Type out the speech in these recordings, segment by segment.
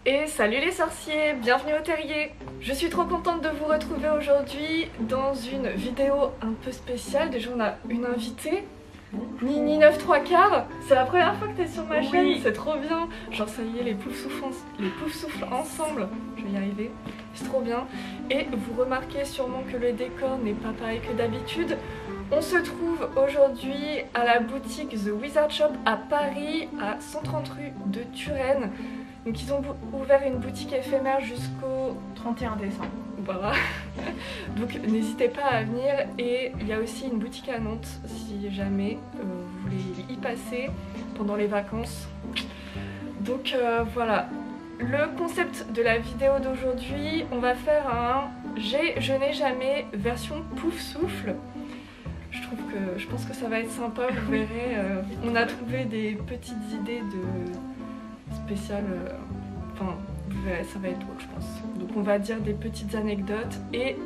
Et salut les sorciers, bienvenue au terrier. Je suis trop contente de vous retrouver aujourd'hui dans une vidéo un peu spéciale. Déjà on a une invitée, Nini 9 3/4. C'est la première fois que t'es sur ma chaîne, c'est trop bien. Genre ça y est, les poufs soufflent ensemble. Je vais y arriver, c'est trop bien. Et vous remarquez sûrement que le décor n'est pas pareil que d'habitude. On se trouve aujourd'hui à la boutique The Wizard Shop à Paris, à 130 rue de Turenne. Donc ils ont ouvert une boutique éphémère jusqu'au 31 décembre. Voilà. Donc n'hésitez pas à venir. Et il y a aussi une boutique à Nantes si jamais vous voulez y passer pendant les vacances. Donc voilà. Le concept de la vidéo d'aujourd'hui, on va faire un je n'ai jamais version pouf souffle. Je pense que ça va être sympa, vous verrez. On a trouvé des petites idées de spéciales. Enfin, vous verrez, ça va être drôle, je pense. Donc on va dire des petites anecdotes. Et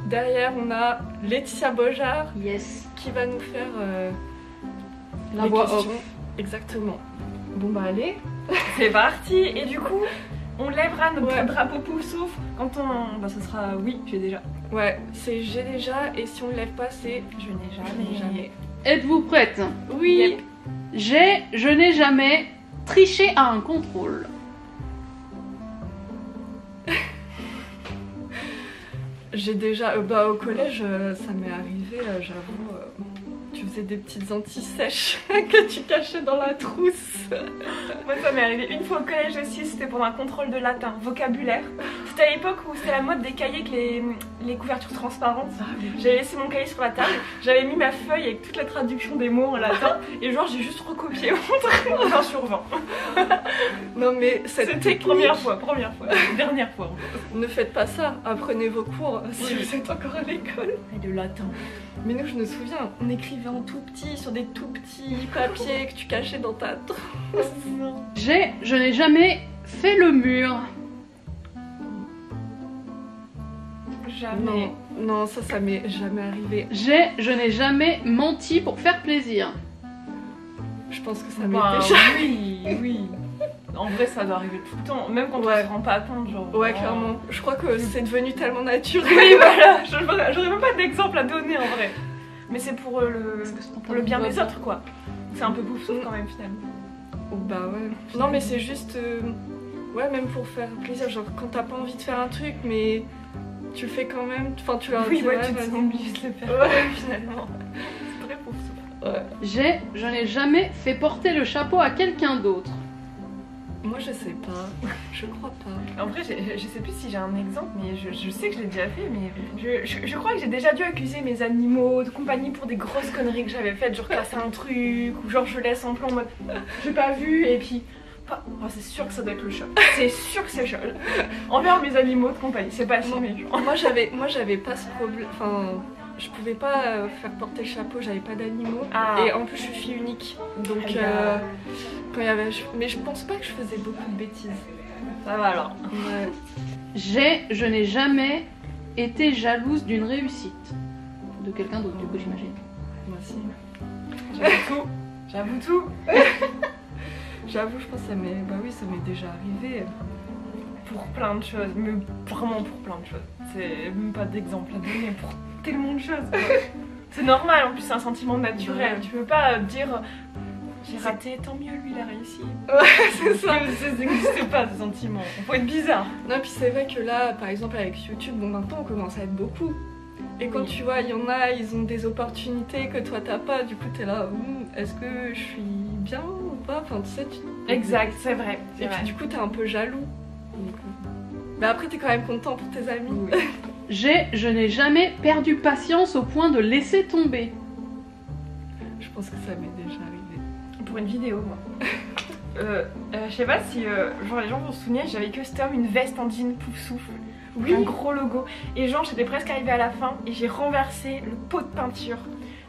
derrière, on a Laetitia Beaujard qui va nous faire la voix off. Exactement. Bon bah allez, c'est parti. Et du coup, on lèvera notre drapeau pouf souffle quand on... Bah ce sera oui, j'ai déjà. Ouais, c'est j'ai déjà, et si on le lève pas, c'est je n'ai jamais. Êtes-vous prête? Oui. Yep. Je n'ai jamais triché à un contrôle. J'ai déjà, bah au collège, ça m'est arrivé, j'avoue, tu faisais des petites anti-sèches que tu cachais dans la trousse. Moi ça m'est arrivé une fois au collège aussi, c'était pour un contrôle de latin, vocabulaire. C'était à l'époque où c'était la mode des cahiers avec les couvertures transparentes. J'avais laissé mon cahier sur la table, j'avais mis ma feuille avec toute la traduction des mots en latin et genre j'ai juste recopié mon 20 sur 20. Non mais cette technique... première fois, dernière fois. Ne faites pas ça, apprenez vos cours si vous êtes encore à l'école. Et de latin. Mais nous je me souviens, on écrivait en tout petit sur des tout petits papiers que tu cachais dans ta trousse. Je n'ai jamais fait le mur. Jamais. Non, ça m'est jamais arrivé. Je n'ai jamais menti pour faire plaisir. Je pense que ça m'est déjà. Oui. En vrai, ça doit arriver tout le temps, même quand on se rend pas compte, genre. Ouais, clairement. Je crois que c'est devenu tellement naturel. Oui, voilà. J'aurais même pas d'exemple à donner en vrai. Mais c'est pour le bien des autres, quoi. C'est un peu pouf souffle quand même, finalement. Oh, bah ouais. Non, mais c'est juste. Ouais, même pour faire plaisir. Genre, quand t'as pas envie de faire un truc, mais tu le fais quand même. Enfin, tu leur dis. Oui, ouais, tu te sens obligé de le faire. Ouais, finalement. C'est très pouf souffle. Ouais. Je n'ai jamais fait porter le chapeau à quelqu'un d'autre. Moi je sais pas, je crois pas. En vrai je sais plus si j'ai un exemple, mais je sais que je l'ai déjà fait, mais je crois que j'ai déjà dû accuser mes animaux de compagnie pour des grosses conneries que j'avais faites, genre casser un truc, ou genre je laisse en plan en mode j'ai pas vu, et puis oh, c'est sûr que ça doit être le chat, c'est sûr que c'est le chat. Envers mes animaux de compagnie, c'est pas si méchant. Moi j'avais pas ce problème, enfin... Je pouvais pas faire porter le chapeau, j'avais pas d'animaux. Et en plus je suis fille unique. Donc quand il y avait... Mais je pense pas que je faisais beaucoup de bêtises. Ça va alors. Ouais. Je n'ai jamais été jalouse d'une réussite. De quelqu'un d'autre du coup j'imagine. Moi aussi. J'avoue tout. J'avoue, je pense que ça m'est... Bah oui, ça m'est déjà arrivé. Pour plein de choses, mais vraiment pour plein de choses. C'est même pas d'exemple à donner pour tellement de choses. C'est normal, en plus c'est un sentiment naturel. Tu peux pas dire j'ai raté, tant mieux, lui il a réussi. Ouais, c'est ça. Ça n'existe pas ce sentiment. Faut être bizarre. Non, puis c'est vrai que là, par exemple avec YouTube, bon maintenant on commence à être beaucoup. Et quand tu vois, il y en a, ils ont des opportunités que toi t'as pas, du coup t'es là, est-ce que je suis bien ou pas? Enfin tu sais, Exact, c'est vrai. Et puis du coup t'es un peu jaloux. Mais après t'es quand même content pour tes amis. Oui. Je n'ai jamais perdu patience au point de laisser tomber. Je pense que ça m'est déjà arrivé. Pour une vidéo, moi. Je sais pas si genre les gens vont se souvenir, j'avais custom une veste en jean pouf souffle. Oui. Un gros logo. Et genre j'étais presque arrivée à la fin et j'ai renversé le pot de peinture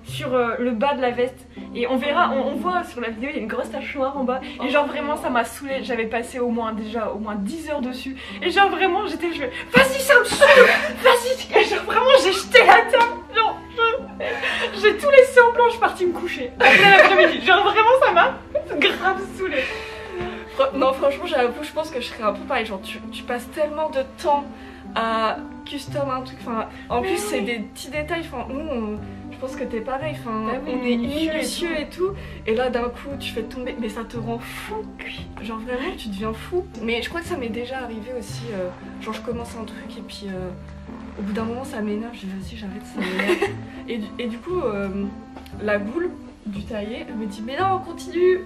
sur le bas de la veste. Et on verra, on voit sur la vidéo, il y a une grosse tache noire en bas. Et genre vraiment ça m'a saoulée. J'avais passé au moins 10 heures dessus. Et genre vraiment je vas-y ça me saoule, vas-y. Et genre vraiment j'ai jeté la table. Genre j'ai tout laissé en plan, je suis partie me coucher. Après l'après-midi. Genre vraiment ça m'a grave saoulée. Non, franchement, j'avoue, je pense que je serais un peu pareil. Genre, tu passes tellement de temps à custom un truc. Enfin, en plus, c'est des petits détails. Enfin, nous, je pense que t'es pareil. Enfin, Bah oui, on est minutieux minutieux et tout. Et là, d'un coup, tu fais tomber. Mais ça te rend fou. Genre, vraiment, tu deviens fou. Mais je crois que ça m'est déjà arrivé aussi. Genre, je commence un truc et puis au bout d'un moment, ça m'énerve. Je dis, vas-y, j'arrête, ça m'énerve. et du coup, la boule du taillé, elle me dit, mais non, continue.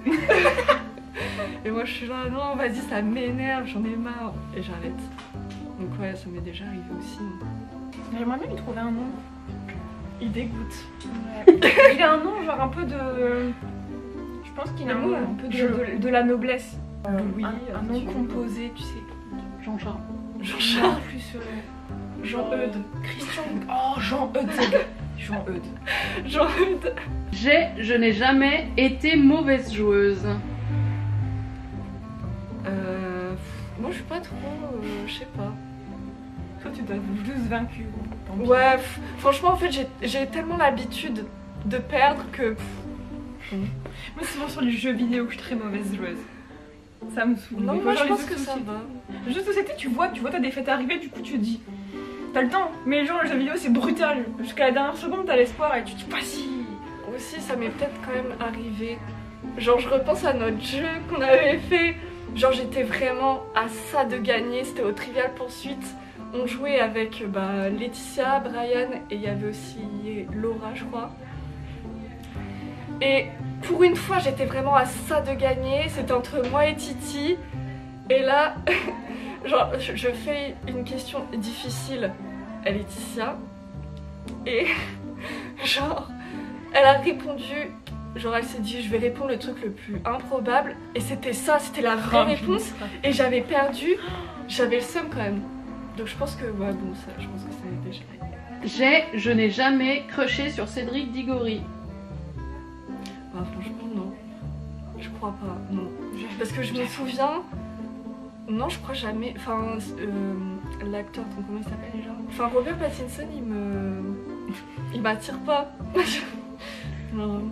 Et moi je suis là, non vas-y ça m'énerve, j'en ai marre. Et j'arrête. Donc ouais, ça m'est déjà arrivé aussi. J'aimerais bien lui trouver un nom. Il dégoûte. Ouais. Il a un nom genre un peu de... Je pense qu'il a un nom un peu de la noblesse. Oui, un nom composé, tu sais. Jean-Charles. Jean-Charles. Plus Jean-Eudes. Christian. Oh, Jean-Eudes, c'est gay. Jean-Eudes. Jean-Eudes. Je n'ai jamais été mauvaise joueuse. Moi je suis pas trop, je sais pas. Toi tu dois juste vaincu. Ouais, franchement en fait j'ai tellement l'habitude de perdre que... Moi souvent sur les jeux vidéo je suis très mauvaise joueuse. Ça me saoule. Non, moi je pense que ça va. Juste société tu vois ta défaite arriver, du coup tu te dis t'as le temps, mais genre les jeux vidéo c'est brutal. Jusqu'à la dernière seconde t'as l'espoir et tu te dis pas si. Aussi ça m'est peut-être quand même arrivé. Genre je repense à notre jeu qu'on avait fait. Genre j'étais vraiment à ça de gagner, c'était au Trivial Poursuite. On jouait avec Laetitia, Brian et il y avait aussi Laura je crois. Et pour une fois j'étais vraiment à ça de gagner, c'était entre moi et Titi. Et là, genre je fais une question difficile à Laetitia. Et genre elle a répondu... Genre elle s'est dit je vais répondre le truc le plus improbable et c'était ça, c'était la vraie réponse et j'avais perdu, j'avais le seum quand même. Donc je pense que ouais bon ça, je pense que ça m'est déjà arrivé. Je n'ai jamais crushé sur Cédric Diggory. Bah franchement non, je crois pas, non. Parce que je me souviens, non je crois jamais, enfin l'acteur, comment il s'appelle déjà? Enfin Robert Pattinson il m'attire pas. Non.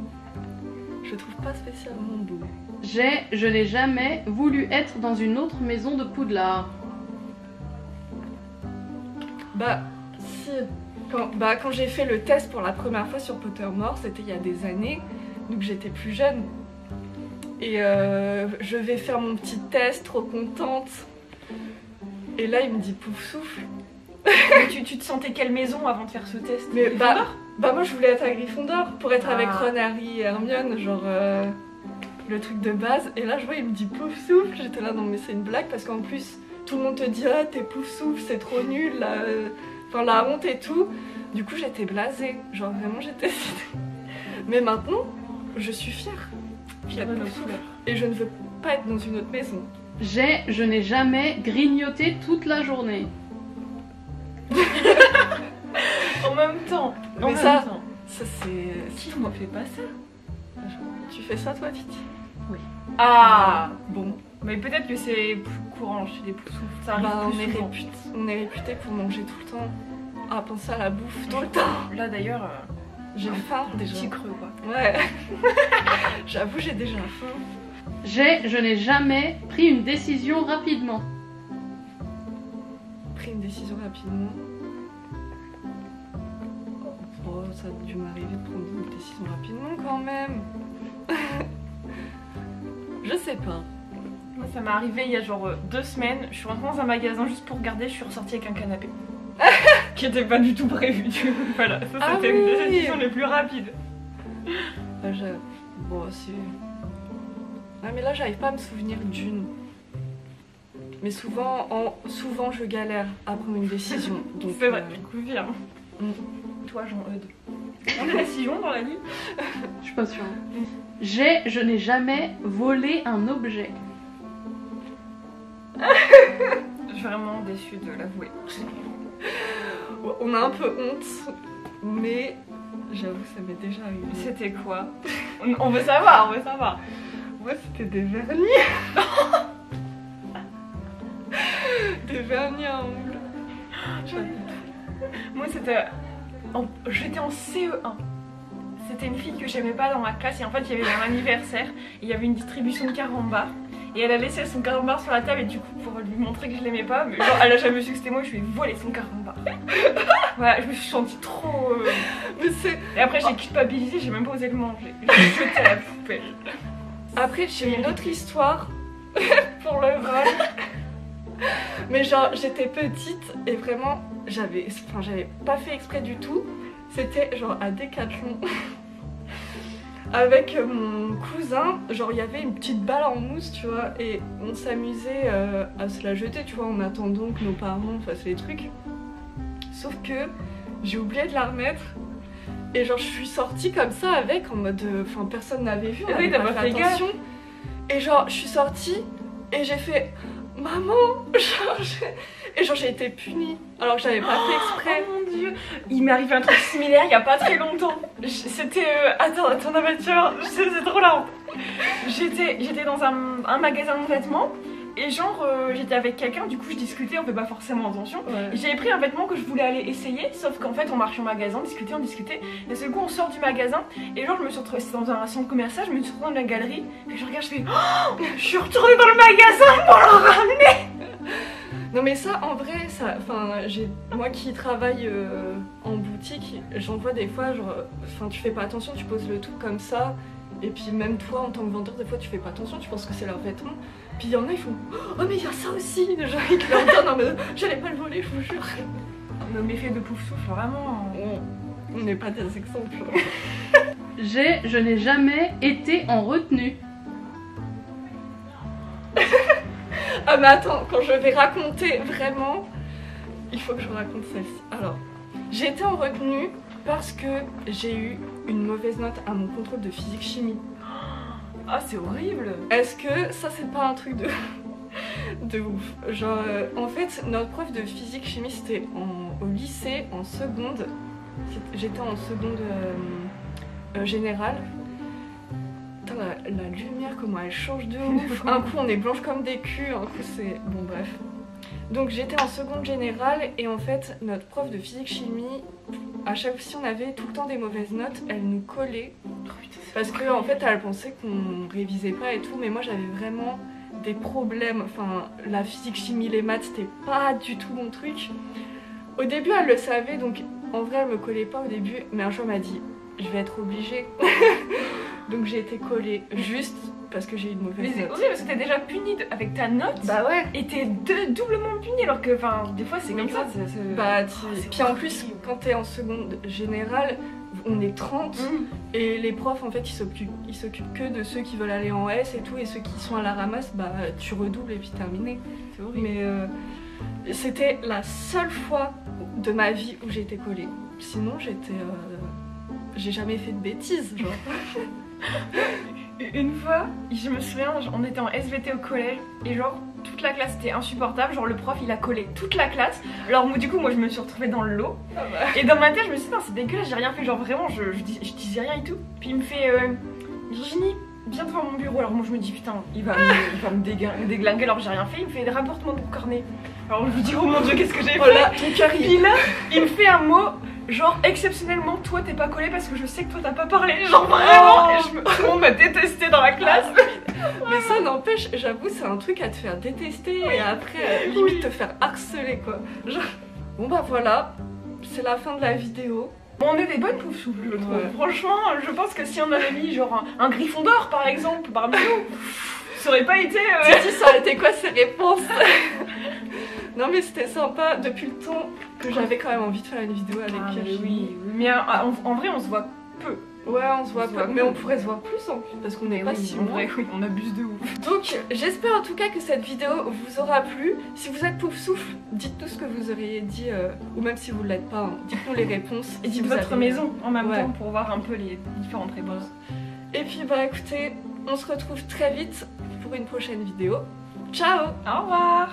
Je trouve pas spécialement beau. Je n'ai jamais voulu être dans une autre maison de Poudlard. Bah, si. Quand j'ai fait le test pour la première fois sur Pottermore, c'était il y a des années, donc j'étais plus jeune. Et je vais faire mon petit test, trop contente. Et là, il me dit pouf souffle. tu te sentais quelle maison avant de faire ce test? Mais bah moi je voulais être à Gryffondor pour être avec Ron, Harry et Hermione, genre le truc de base. Et là je vois il me dit pouf souffle, j'étais là non mais c'est une blague parce qu'en plus tout le monde te dit ah t'es pouf souffle, c'est trop nul, enfin la honte et tout. Du coup j'étais blasée, genre vraiment j'étais... Mais maintenant je suis fière. Et je ne veux pas être dans une autre maison. Je n'ai jamais grignoté toute la journée. En même temps. Mais ça c'est... Qui ne fait pas ça? Tu fais ça toi Titi? Oui. Ah bon. Mais peut-être que c'est plus courant chez les poussoufs. Ça arrive plus souvent. On est réputé pour manger tout le temps, à penser à la bouffe tout le temps. Là d'ailleurs, j'ai faim déjà. Petit creux quoi. Ouais. J'avoue j'ai déjà faim. Je n'ai jamais pris une décision rapidement. Pris une décision rapidement. Oh, ça a dû m'arriver de prendre une décision rapidement quand même. Je sais pas. Moi ça m'est arrivé il y a genre 2 semaines, je suis rentrée dans un magasin juste pour regarder, je suis ressortie avec un canapé. Qui était pas du tout prévu, du coup. Voilà, ça c'était une des décisions les plus rapides. Bon c'est... Ah mais là j'arrive pas à me souvenir d'une. Mais souvent je galère à prendre une décision. C'est vrai, je confirme. Toi Jean-Eudes. On a des décisions dans la vie? Je suis pas sûre. Je n'ai jamais volé un objet. Je suis vraiment déçue de l'avouer. On a un peu honte, mais j'avoue que ça m'est déjà arrivé. C'était quoi? On veut savoir, on veut savoir. Moi c'était des vernis. Des vernis à ongles. Moi c'était... J'étais en CE1. C'était une fille que j'aimais pas dans ma classe et en fait il y avait un anniversaire et il y avait une distribution de carambars. et elle a laissé son carambar sur la table et du coup pour lui montrer que je l'aimais pas, mais genre elle a jamais su que c'était moi, je lui ai volé son carambar. Voilà, je me suis sentie trop... Mais c'est... Et après j'ai culpabilisé, j'ai même pas osé le manger, je l'ai jeté à la poubelle. Après j'ai une autre histoire pour le vol. Mais genre j'étais petite et vraiment j'avais pas fait exprès du tout. C'était genre à Décathlon. Avec mon cousin, genre il y avait une petite balle en mousse, tu vois, et on s'amusait à se la jeter, tu vois, en attendant que nos parents fassent les trucs. Sauf que j'ai oublié de la remettre. Et genre je suis sortie comme ça avec, en mode... Enfin personne n'avait vu, on Oui, avait t'as pas pas fait fait attention. Et genre je suis sortie et j'ai fait... Maman, et genre j'ai été punie alors que j'avais pas fait exprès. Oh mon dieu, il m'est arrivé un truc similaire il y a pas très longtemps. C'était... Attends, Nature, c'est trop la honte. J'étais dans un magasin de vêtements et genre j'étais avec quelqu'un, du coup je discutais, on fait pas forcément attention. Ouais. J'avais pris un vêtement que je voulais aller essayer, sauf qu'en fait on marchait au magasin, on discutait, et ce coup on sort du magasin et genre je me suis retrouvée dans un centre commercial, je me suis retrouvée dans la galerie et je regarde, je fais oh, je suis retournée dans le magasin pour le ramener. Non mais ça en vrai, ça, moi qui travaille en boutique, j'en vois des fois genre, tu fais pas attention, tu poses le tout comme ça. Et puis même toi en tant que vendeur, des fois tu fais pas attention, tu penses que c'est leur vêtement. Puis il y en a, ils font oh mais il y a ça aussi. Genre ils leur donnent, non mais j'allais pas le voler, je vous jure. Nos méfaits de pouf souffle, vraiment. On n'est pas des exemples. Je n'ai jamais été en retenue. Ah mais attends, quand je vais raconter vraiment, il faut que je raconte celle-ci. Alors, j'ai été en retenue parce que j'ai eu une mauvaise note à mon contrôle de physique-chimie. Ah c'est horrible. Est-ce que ça c'est pas un truc de ouf? Genre en fait notre prof de physique-chimie c'était au lycée en seconde. J'étais en seconde générale. Putain, la lumière comment elle change de ouf. Un coup on est blanche comme des culs, un coup c'est... Bon bref. Donc j'étais en seconde générale et en fait notre prof de physique-chimie, à chaque fois si on avait tout le temps des mauvaises notes, elle nous collait. Parce que en fait elle pensait qu'on révisait pas et tout, mais moi j'avais vraiment des problèmes. Enfin la physique-chimie, les maths c'était pas du tout mon truc. Au début elle le savait donc en vrai elle me collait pas au début, mais un jour elle m'a dit je vais être obligée. Donc j'ai été collée juste parce que j'ai eu une mauvaise Mais c'est note. horrible parce que t'es déjà punie avec ta note. Bah ouais. Et t'es doublement punie alors que des fois c'est comme ça. Bah c'est puis en plus quand t'es en seconde générale, on est 30 et les profs en fait ils s'occupent que de ceux qui veulent aller en S et tout, et ceux qui sont à la ramasse bah tu redoubles et puis terminé. C'est horrible. Mais c'était la seule fois de ma vie où j'ai été collée. Sinon j'ai jamais fait de bêtises genre. Une fois, je me souviens, on était en SVT au collège et genre toute la classe était insupportable, genre le prof il a collé toute la classe. Alors du coup moi je me suis retrouvée dans le lot et dans ma tête je me suis dit non c'est dégueulasse, j'ai rien fait, genre vraiment je disais rien et tout. Puis il me fait Virginie viens devant mon bureau. Alors moi je me dis putain il va me déglinguer alors que j'ai rien fait. Il me fait rapporte-moi ton carnet. Alors je me dis oh mon dieu qu'est-ce que j'ai fait. Voilà, ton cœur il... Puis là il me fait un mot genre exceptionnellement toi t'es pas collé parce que je sais que toi t'as pas parlé. Genre vraiment et tout le monde m'a détesté dans la classe. Mais ça n'empêche, j'avoue c'est un truc à te faire détester et après limite te faire harceler quoi. Genre... Bon bah voilà, c'est la fin de la vidéo. Bon, on est des bonnes poufs souffles je trouve. Ouais. Franchement je pense que si on avait mis genre un griffon d'or par exemple parmi nous, ça aurait pas été... Tu dis ça aurait été quoi ces réponses? Non mais c'était sympa depuis le temps que j'avais quand même envie de faire une vidéo avec Virginie. Oui, mais en vrai on se voit peu. Ouais on se voit peu, mais on pourrait se voir plus en plus parce qu'on n'est pas si en loin. vrai oui, on abuse de ouf. Donc j'espère en tout cas que cette vidéo vous aura plu. Si vous êtes pouf souffle, dites-nous ce que vous auriez dit, ou même si vous ne l'êtes pas, hein, dites-nous les réponses. Et dites vous votre avez... maison en même Ouais. temps pour voir un peu les différentes réponses. Et puis bah écoutez, on se retrouve très vite pour une prochaine vidéo. Ciao! Au revoir.